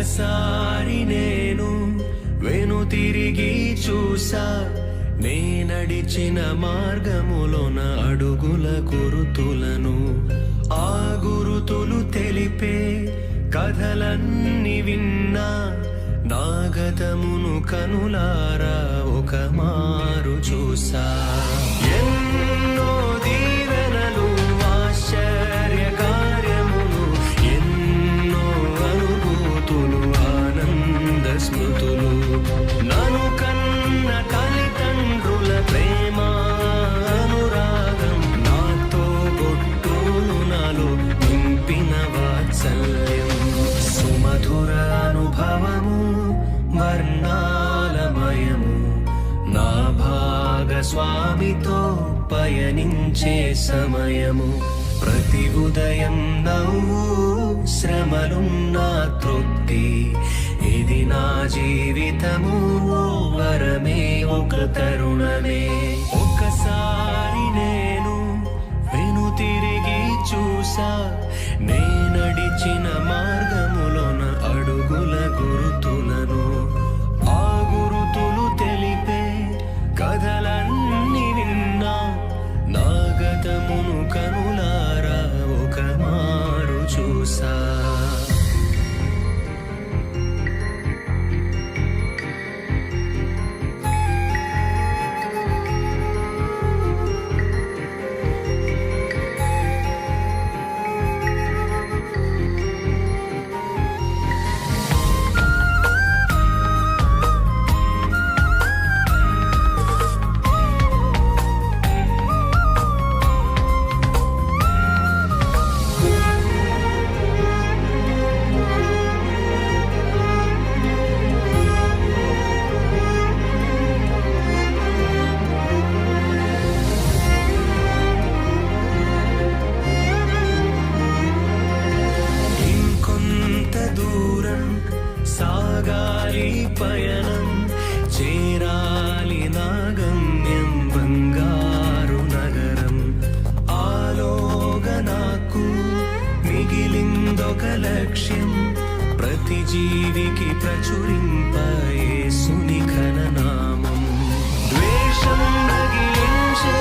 ఒకసారి నేను వెనుతిరిగి చూసా, నే నడిచిన మార్గములోన అడుగుల గురుతులను. ఆ గురుతులు తెలిపే కథలన్నీ విన్నా, నా గతమును కనులారా ఒక మారు చూసా. ఎన్నో దీవెనలు, ఆశ్చర్య కార్యములు, ఎన్నో అనుభూతులు, ఆనంద స్మృతులు, నన్ను కన్న తల్లిదండ్రుల ప్రేమ అనురాగం, నాతో బొట్టులు నాలో నింపిన వాత్సల్యం, సుమధుర అనుభవము వర్ణాలమయము, నా భాగస్వామితో పయనించే సమయము. ప్రతి ఉదయం నవ్వు, శ్రమలున్నా తృప్తి, ఇది నా జీవితము ఓ వరమే, ఒక తరుణమే. ఒకసారి నేను వెనుతిరిగి చూసా, నే నడిచిన మార్గములోన అడుగుల గురుతులను. ఆ గురుతులు తెలిపే కథలన్నీ విన్నా, నా గతమును కనులారా ఒక మారు చూసా. సాగాలి పయనం, చేరాలి నా గమ్యం, బంగారు నగరం. ఆలోగా నాకు మిగిలిందొక లక్ష్యం, ప్రతి జీవికి ప్రచురింప యేసుని ఘననామం. ద్వేషం రగిలించే